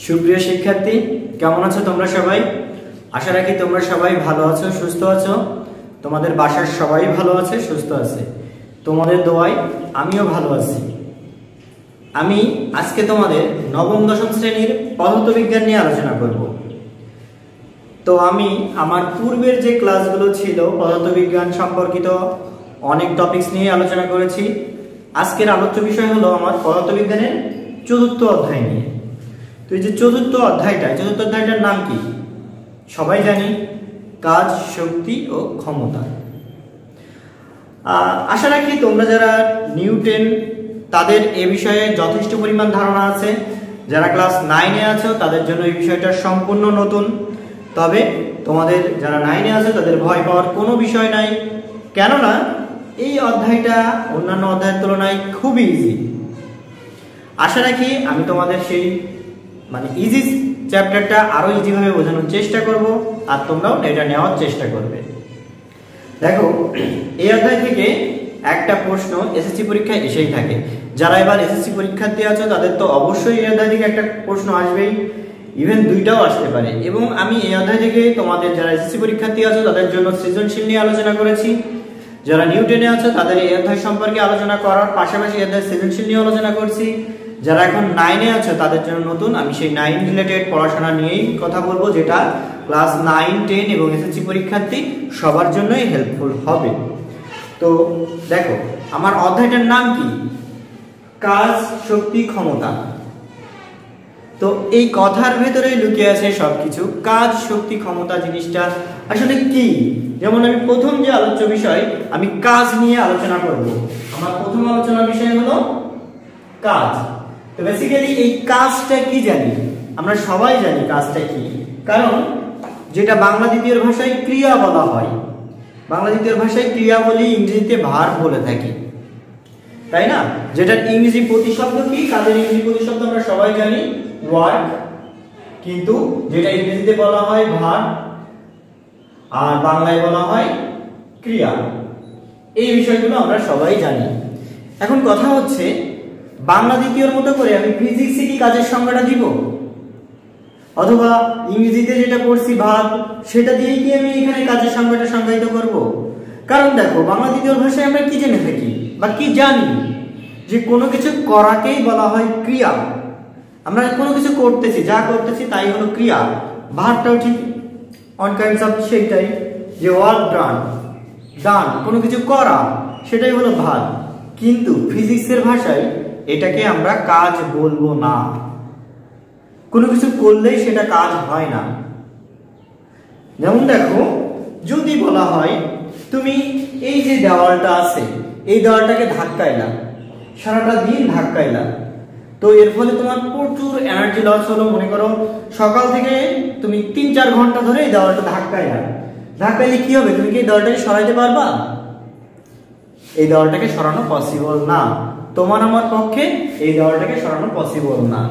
সুপ্রিয় শিক্ষার্থী, কেমন আছো তোমরা সবাই? আশা রাখি তোমরা সবাই ভালো আছো, সুস্থ আছো। তোমাদের বাসার সবাই ভালো আছে, সুস্থ আছে। তোমাদের দোয়ায় আমিও ভালো আছি। আমি আজকে তোমাদের নবম দশম শ্রেণীর পদার্থবিজ্ঞান নিয়ে আলোচনা করব। তো আমি আমার পূর্বের যে ক্লাসগুলো ছিল পদার্থবিজ্ঞান সম্পর্কিত অনেক টপিকস নিয়ে আলোচনা করেছি। আজকের আলোচ্য বিষয় হলো আমার পদার্থবিজ্ঞানের চতুর্থ অধ্যায় নিয়ে। তো এই যে চতুর্থ অধ্যায়টার নাম কি? সবাই জানি, কাজ, শক্তি ও ক্ষমতা। আশা রাখি তোমরা যারা নিউটেন তাদের এ বিষয়ে যথেষ্ট পরিমাণ ধারণা আছে। যারা ক্লাস 9-এ আছো তাদের জন্য এই বিষয়টা সম্পূর্ণ নতুন। তবে তোমাদের যারা 9-এ আছো তাদের ভয় পাওয়ার কোনো বিষয় নাই, কেননা এই অধ্যায়টা অন্যান্য অধ্যায়ের তুলনায় খুবই ইজি। আশা রাখি আমি তোমাদের সেই ইজি চ্যাপ্টারটা আরো ইজিভাবে বোঝানোর চেষ্টা করব, আর তোমরাও এটা নেওয়ার চেষ্টা করবে। দেখো, এই অধ্যায় থেকে একটা প্রশ্ন এসএসসি পরীক্ষায় এসেই থাকে। যারা এবার এসএসসি পরীক্ষার্থী আছো তাদের তো অবশ্যই এই অধ্যায় থেকে একটা প্রশ্ন আসবেই, ইভেন দুইটাও আসতে পারে। এবং আমি এই অধ্যায় থেকে তোমাদের যারা এসএসসি পরীক্ষার্থী আছো তাদের জন্য সৃজনশীল নিয়ে আলোচনা করেছি। যারা নিউটেনে আছো তাদের এই অধ্যায় সম্পর্কে আলোচনা করার পাশাপাশি এই অধ্যায় সৃজনশীল নিয়ে আলোচনা করছি। যারা এখন 9-এ আছো তাদের জন্য নতুন, আমি সেই 9 রিলেটেড পড়াশোনা নিয়েই কথা বলবো, যেটা ক্লাস 9, 10 এবং এসএসসি পরীক্ষার্থী সবার জন্যই হেল্পফুল হবে। তো দেখো, আমার অধ্যায়টার নাম কি? কাজ, শক্তি, ক্ষমতা। তো এই কথার ভেতরেই লুকিয়ে আছে সবকিছু। কাজ, শক্তি, ক্ষমতা জিনিসটা আসলে কি? যেমন আমি প্রথম যে আলোচ্য বিষয়, আমি কাজ নিয়ে আলোচনা করব। আমার প্রথম আলোচনা বিষয় হলো কাজ। তো বেসিক্যালি এই কাজটা কি জানি? আমরা সবাই জানি কাজটা কি, কারণ যেটা বাংলা দ্বিতীয় ভাষায় ক্রিয়া বলা হয়, বাংলা দ্বিতীয় ভাষায় ক্রিয়া বলি, ইংরেজিতে ভার্ব বলে থাকি, তাই না? যেটার ইংরেজি প্রতিশব্দ কি? কাজের ইংরেজি প্রতিশব্দ আমরা সবাই জানি ওয়ার্ক, কিন্তু যেটা ইংরেজিতে বলা হয় ভার্ব আর বাংলায় বলা হয় ক্রিয়া। এই বিষয়গুলো আমরা সবাই জানি। এখন কথা হচ্ছে, বাংলা দ্বিতীয়র মতো করে আমি ফিজিক্সে কি কাজের সংজ্ঞাটা দিব, অথবা ইংরেজিতে যেটা পড়ছি ভার্ব সেটা দিয়েই কি আমি এখানে কাজের সংজ্ঞাটা সংজ্ঞায়িত করব? কারণ দেখো, বাংলা দ্বিতীয় ভাষায় আমরা কি জেনে থাকি বা কি জানি, যে কোনো কিছু করাকেই বলা হয় ক্রিয়া। আমরা কোনো কিছু করতেছি, যা করতেছি তাই হলো ক্রিয়া। ভার্বটাও ঠিক অন কাইন্ডস অফ সেইটাই, যে ওয়ার্ক ডান, কোনো কিছু করা, সেটাই হলো ভার্ব। কিন্তু ফিজিক্সের ভাষায় এটাকে আমরা কাজ বলবো না। কোনো কিছু করলেই সেটা কাজ হয় না। যেমন দেখো, যদি বলা হয় তুমি এই যে দেওয়ালটা আছে, এই দেওয়ালটাকে ধাক্কাইলা, সারাটা দিন ধাক্কাইলা, তো এর ফলে তোমার প্রচুর এনার্জি লস হলো। মনে করো সকাল থেকে তুমি 3-4 ঘন্টা ধরে এই দেওয়ালটা ধাক্কাইলে কি হবে? তুমি কি এই দেওয়ালটাকে সরাইতে পারবা? এই দেওয়ালটাকে সরানো পসিবল না। তোমার আমার পক্ষে এই দেওয়ালটাকে সরানো পসিবল না।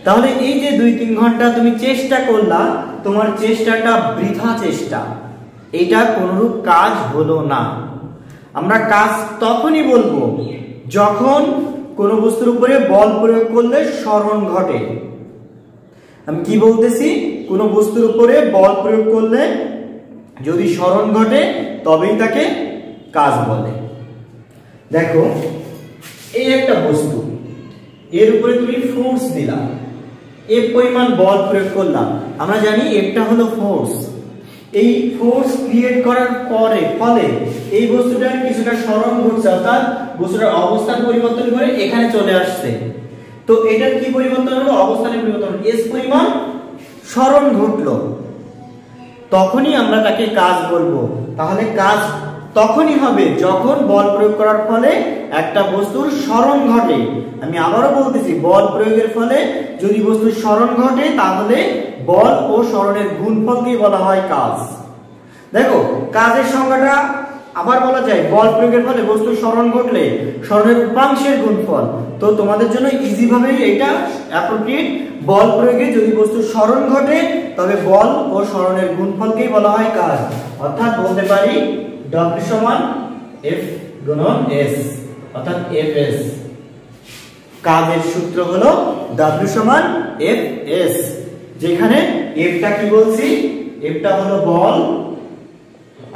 তাহলে এই যে 2-3 ঘন্টা তুমি চেষ্টা করলা, তোমার চেষ্টাটা বৃথা চেষ্টা, এটা কোনরূপ কাজ হলো না। আমরা কাজ তখনই বলবো যখন কোনো বস্তুর উপরে বল প্রয়োগ করলে সরণ ঘটে। আমি কি বলতেছি? কোনো বস্তুর উপরে বল প্রয়োগ করলে যদি সরণ ঘটে তবেই তাকে কাজ বলে। দেখো, এই একটা বস্তু, এর উপরে তুমি ফোর্স দিলা, এর পরিমাণ বল প্রয়োগ করলাম। আমরা জানি এটা হলো ফোর্স। এই ফোর্স ক্রিয়েট করার ফলে এই বস্তুটার কিছুটা সরণ ঘটছে, অর্থাৎ বস্তুটার অবস্থান পরিবর্তন করে এখানে চলে আসছে। তো এটার কি পরিবর্তন হলো? অবস্থানের পরিবর্তন, এস পরিমাণ সরণ ঘটলো, তখনই আমরা তাকে কাজ বলবো। তাহলে কাজ তখনই হবে যখন বল প্রয়োগ করার ফলে একটা বস্তুর সরণ ঘটে। আমি আবারও বলতেছি, বল প্রয়োগের ফলে যদি বস্তুর সরণ ঘটে তাহলে বল ও সরণের গুণফলকেই বলা হয় কাজ। দেখো, কাজের সংজ্ঞাটা আবার বলা যায়, বল প্রয়োগের ফলে বস্তুর সরণ ঘটলে সরণের উপাংশের গুণফল। তো তোমাদের জন্য ইজি ভাবে এটা অ্যাপ্রোপ্রিয়েট, বল প্রয়োগে যদি বস্তুর সরণ ঘটে তবে বল ও সরণের গুণফলকেই বলা হয় কাজ। অর্থাৎ বলতে পারি W সমান F গুণন S, অর্থাৎ Fs। কাজের সূত্র হলো W সমান Fs, যেখানে F টা কি বলছি, F টা হলো বল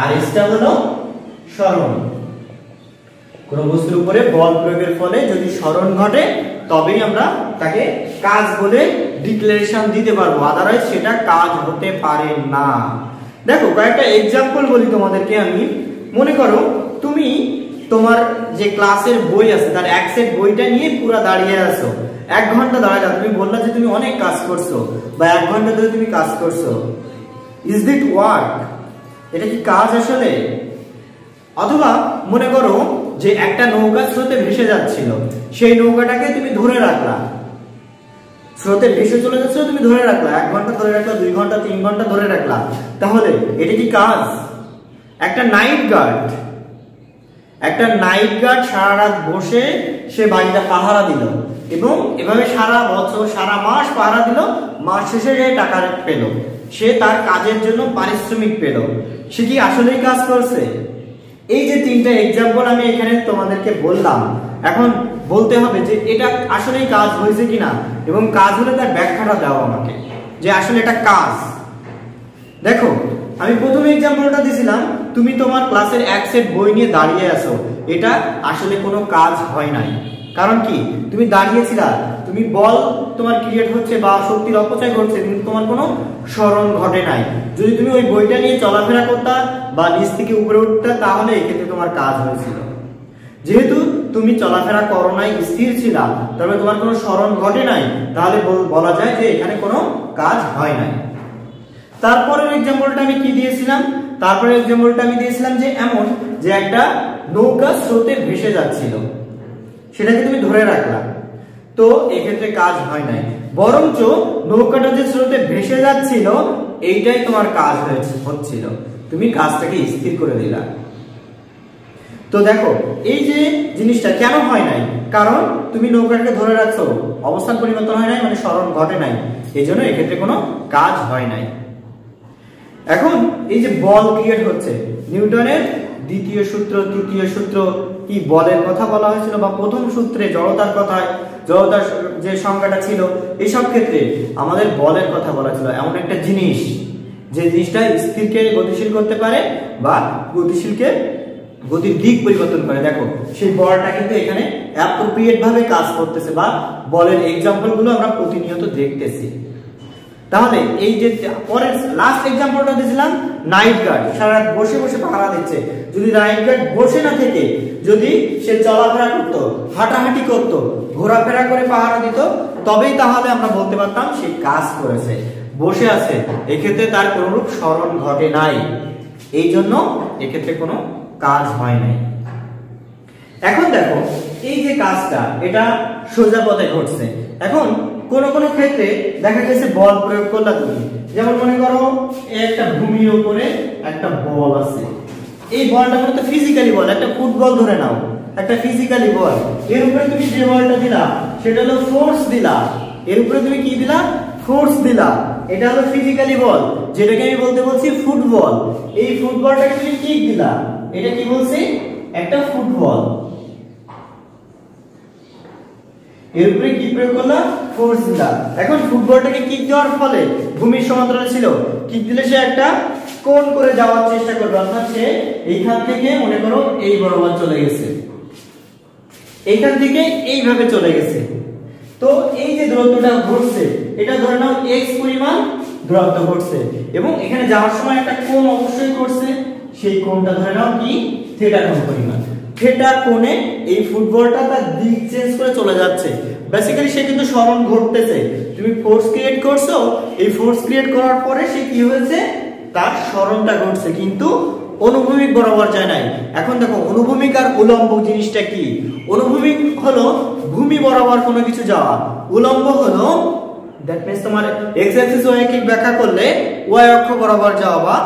আর S টা হলো সরণ। কোন বস্তুর উপরে বল প্রয়োগের ফলে যদি সরণ ঘটে তবেই আমরা তাকে কাজ বলে ডিক্লারেশন দিতে পারবো, আদারওয়াইজ সেটা কাজ হতে পারে না। দেখো কয়েকটা এক্সাম্পল বলি তোমাদেরকে আমি। মনে করো তুমি তোমার যে ক্লাসের বই আছে তার এক সেট বইটা নিয়ে পুরো দাঁড়িয়ে আছো, 1 ঘন্টা দাঁড়ালে, তুমি বললা যে তুমি অনেক কাজ করছো বা 1 ঘন্টা ধরে তুমি কাজ করছো। Is it work? এটা কি কাজ আসলে? অথবা মনে করো যে একটা নৌকা স্রোতে ভেসে যাচ্ছিল, সেই নৌকাটাকে তুমি ধরে রাখলা, স্রোতে ভেসে চলে যাচ্ছিল, তুমি ধরে রাখলা, 1 ঘন্টা ধরে রাখলা, 2 ঘন্টা 3 ঘন্টা ধরে রাখলা, তাহলে এটা কি কাজ? একটা নাইট গার্ড সারা রাত বসে সে বাড়িটা পাহারা দিল এবং এভাবে সারা বছর সারা মাস পাহারা দিল, মাস শেষে সে টাকা পেল, সে তার কাজের জন্য পারিশ্রমিক পেল, সে কি আসলেই কাজ করছে? এই যে 3টা এক্সাম্পল আমি এখানে তোমাদেরকে বললাম, এখন বলতে হবে যে এটা আসলেই কাজ হয়েছে কিনা, এবং কাজ হলে তার ব্যাখ্যাটা দাও আমাকে যে আসলে এটা কাজ। দেখো আমি প্রথমে এক্সাম্পলটা দিয়েছিলাম, তুমি তোমার ক্লাসের এক সেট বই নিয়ে দাঁড়িয়ে আছো, এটা আসলে কোনো কাজ হয় নাই। কারণ কি? তুমি দাঁড়িয়েছিলা, তুমি বল তোমার ক্রিয়েট হচ্ছে বা শক্তির অপচয় ঘটছে, কিন্তু তোমার কোনো সরণ ঘটে নাই। যদি তুমি ওই বইটা নিয়ে চলাফেরা করতা বা নিচ থেকে উপরে উঠতা, তাহলে এক্ষেত্রে তোমার কাজ হয়েছিল। যেহেতু তুমি চলাফেরা করো নাই, স্থির ছিলা, তবে তোমার কোনো সরণ ঘটে নাই, তাহলে বলা যায় যে এখানে কোনো কাজ হয় নাই। তারপরের এক্সাম্পলটা আমি কি দিয়েছিলাম? তারপরের এক্সাম্পলটা আমি দিয়েছিলাম যে এমন যে একটা নৌকা স্রোতে ভেসে যাচ্ছিল, সেটাকে তুমি ধরে রাখলা, তো এক্ষেত্রে কাজ হয় নাই, বরঞ্চ নৌকাটা যে স্রোতে ভেসে যাচ্ছিল এইটাই তোমার কাজ হচ্ছিল, তুমি কাজটাকে স্থির করে দিলা। তো দেখো এই যে জিনিসটা কেন হয় নাই, কারণ তুমি নৌকাটাকে ধরে রাখছো, অবস্থান পরিবর্তন হয় নাই, মানে সরণ ঘটে নাই, এই জন্য এক্ষেত্রে কোনো কাজ হয় নাই। এখন এই যে বল ক্রিয়েট হচ্ছে, নিউটনের দ্বিতীয় সূত্র, তৃতীয় সূত্র কি বলের কথা বলা হয়েছিল, বা প্রথম সূত্রে জড়তার কথায়, জড়তার যে সংজ্ঞাটা ছিল, এইসব ক্ষেত্রে আমাদের বলের কথা বলা ছিল। এমন একটা জিনিস যে জিনিসটা স্থিরকে গতিশীল করতে পারে বা গতিশীলকে গতির দিক পরিবর্তন করে। দেখো সেই বলটা কিন্তু এখানে অ্যাপ্রোপ্রিয়েট ভাবে কাজ করতেছে, বা বলের এক্সাম্পল গুলো আমরা প্রতিনিয়ত দেখতেছি। তাহলে এই যে পরের লাস্ট এক্সাম্পলটা দিয়েছিলাম, নাইট গার্ড সারা রাত বসে বসে পাহারা দিচ্ছে। যদি নাইট গার্ড বসে না থেকে যদি সে চলাফেরা করতো, হাঁটাহাঁটি করতো, ঘোরাফেরা করে পাহারা দিত, তবেই তাহলে আমরা বলতে পারতাম সে কাজ করেছে। বসে আছে, এক্ষেত্রে তার কোনরূপ সরণ ঘটে নাই, এই জন্য এক্ষেত্রে কোনো কাজ হয় নাই। এখন দেখো এই যে কাজটা, এটা সোজা পথে ঘটছে। এখন কোন কোন ক্ষেত্রে দেখা গেছে বল প্রয়োগ করলা তুমি, যেমন মনে করো একটা ভূমির উপরে একটা বল আছে, এই বলটা মূলত ফিজিক্যালি বল, একটা ফুটবল ধরে নাও, একটা ফিজিক্যালি বল, এর উপরে তুমি যে বলটা দিলা সেটা হলো ফোর্স দিলা, এর উপরে তুমি কি দিলা? ফোর্স দিলা, এটা হলো ফিজিক্যালি বল, যেটাকে আমি বলতে বলছি ফুটবল। এই ফুটবলটাকে তুমি কিক দিলা, এটা কি বলছি? একটা ফুটবল। এর উপরে কি প্রয়োগ করলা? ফোর্স দিলা। এখন ফুটবলটাকে কিক দেওয়ার ফলে ভূমির সমান্তরালে ছিল, কিক দিলে সে একটা কোণ করে যাওয়ার চেষ্টা করবে, অর্থাৎ সে এইখান থেকে মনে করো এই বরাবর চলে গেছে, এইখান থেকে এইভাবে চলে গেছে। তো এই যে দূরত্বটা ঘটছে, এটা ধরে নাও x পরিমাণ দূরত্ব ঘটছে, এবং এখানে যাওয়ার সময় একটা কোণ অবশ্যই করছে, সেই কোণটা ধরে নাও কি? থিটা কোণ পরিমাণ। থিটা কোণে এই ফুটবলটা তার দিক চেঞ্জ করে চলে যাচ্ছে, বেসিক্যালি সে কিন্তু সরণ ঘটতেছে। তুমি ফোর্স ক্রিয়েট করছো, এই ফোর্স ক্রিয়েট করার পরে সে কি হয়েছে? তার সরণটা ঘটছে, কিন্তু অনুভূমিক বরাবর যায় নাই। এখন দেখো অনুভূমিক আর উলম্ব জিনিসটা কি? অনুভূমিক হলো ভূমি বরাবর কোনো কিছু যাওয়া, উলম্ব হলো দ্যাট মিন্স তোমার x অ্যাক্সিস y অক্ষে ব্যাখ্যা করলে y অক্ষ বরাবর যাওয়া, বা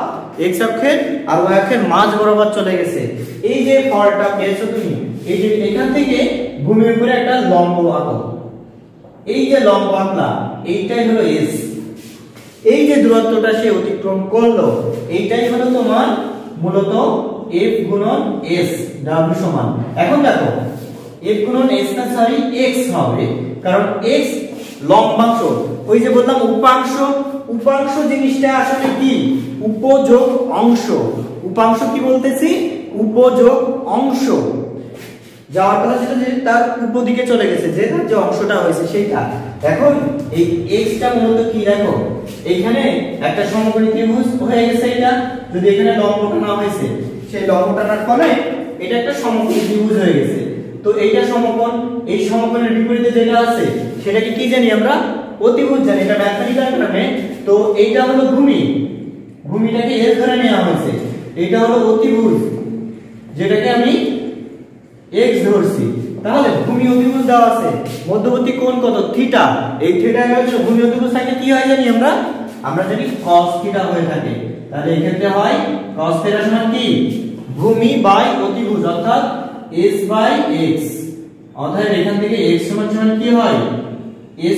x অক্ষের আর y অক্ষের মাঝ বরাবর চলে গেছে। এই যে ফলটা পেয়েছো তুমি, এই যে এখান থেকে ভূমির উপরে একটা লম্ব আঁকো, এই যে লম্ব আঁকলা এইটাই হলো s। এই যে দূরত্বটা সে অতিক্রম করলো, এইটাই হলো তোমার মূলত f গুণন s, w সমান। এখন দেখো f গুণন s না সরি x হবে, কারণ x লম্বাংশ। ওই যে বললাম উপাংশ, উপাংশ জিনিসটা আসলে কি? উপযোগ অংশ। উপাংশ কি বলতেছি? উপযোগ অংশ। যাওয়ার কথা ছিল যে তার উপদিকে চলে গেছে, যে তার যে অংশটা হয়েছে সেইটা। এখন এই x টা মূলত কি দেখো, এইখানে একটা সমকোণী ত্রিভুজ হয়ে গেছে এটা, যদি এখানে লম্ব টানা হয়েছে, সেই লম্ব টানার ফলে এটা একটা সমকোণী ত্রিভুজ হয়ে গেছে। তো এইটা সমকোণ, এই সমকোণের বিপরীতে যেটা আছে সেটাকে কি জানি আমরা? অতিভুজ জানি, এটা ম্যাথমেটিক্যাল টার্মে। তো এইটা হলো ভূমি, ভূমিটাকে s ধরে নেওয়া হয়েছে। এটা হলো অতিভুজ, যেটাকে আমি x ধরছি। তাহলে ভূমি অতিভুজ দেওয়া আছে, মধ্যবর্তী কোণ কত? থিটা। এই থিটা হচ্ছে ভূমি অতিভুজ থাকে কি হয় জানি আমরা? আমরা জানি cos থিটা হয়ে থাকে। তাহলে এই ক্ষেত্রে হয় cos থিটা সমান কি? ভূমি বাই অতিভুজ, অর্থাৎ s বাই x। অতএব এখান থেকে x সমান কি হয়?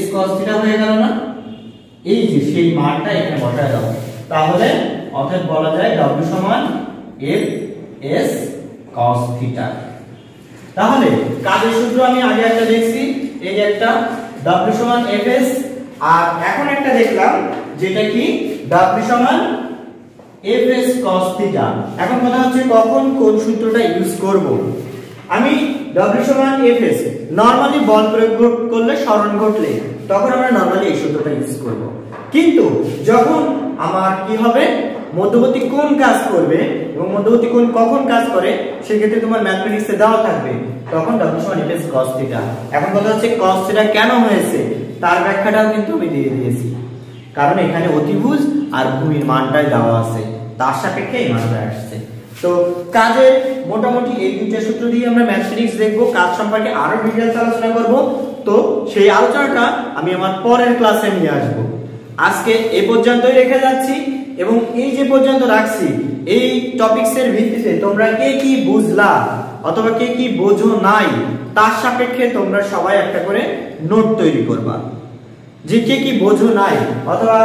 s cos থিটা হয়ে গেল না? এই যে সেই মানটা এখানে বসায় দাও। তাহলে অতএব বলা যায় w সমান f s cos থিটা। তাহলে কাজের সূত্র আমি আগে একটা দেখছি, এই যে একটা w সমান fs, আর এখন একটা দেখলাম যেটা কি w সমান fs cos থিটা। এখন কথা হচ্ছে কখন কোন সূত্রটা ইউজ করব। আমি w সমান fs নরমালি বল প্রয়োগ করলে, সরণ ঘটলে, তখন আমরা নরমালি এই সূত্রটা ইউজ করব। কিন্তু যখন আমার কি হবে, মধ্যবর্তী কোণ কাজ করবে, এবং মধ্যবর্তী কোণ কখন কাজ করে সেক্ষেত্রে তোমার ম্যাথমেটিক্সে দেওয়া থাকবে, তখন w সমান fs cos থিটা। এখন কথা হচ্ছে cos থিটা কেন হয়েছে তার ব্যাখ্যাটাও কিন্তু আমি দিয়ে দিয়েছি, কারণ এখানে অতিভুজ আর ভূমির মানটাই দেওয়া আছে, তার সাপেক্ষে এই মানটা আসছে। তো কাজের মোটামুটি এই দুইটা সূত্র দিয়ে আমরা ম্যাথমেটিক্স দেখব, কাজ সম্পর্কে আরো ডিটেইলস আলোচনা করব। তো সেই আলোচনাটা আমি আমার পরের ক্লাসে নিয়ে আসব। আজকে এই পর্যন্তই রেখে যাচ্ছি, এবং এই যে পর্যন্ত রাখছি এই টপিকসের ভিত্তিতে তোমরা কে কি বুঝলা অথবা কে কি বোঝো নাই, তার সাপেক্ষে তোমরা সবাই একটা করে নোট তৈরি করবা, যে কে কি বোঝো নাই অথবা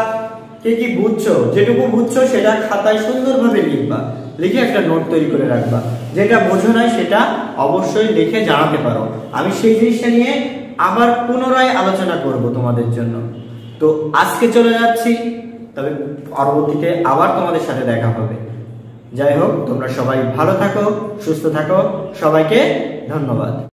কে কি বুঝছো, যেটুকু বুঝছো সেটা খাতায় সুন্দরভাবে লিখবা, লিখে একটা নোট তৈরি করে রাখবা। যেটা বোঝো নাই সেটা অবশ্যই লিখে জানাতে পারো, আমি সেই জিনিসটা নিয়ে আবার পুনরায় আলোচনা করব তোমাদের জন্য। তো আজকে চলে যাচ্ছি, তবে পরবর্তীতে আবার তোমাদের সাথে দেখা হবে। যাই হোক, তোমরা সবাই ভালো থাকো, সুস্থ থাকো, সবাইকে ধন্যবাদ।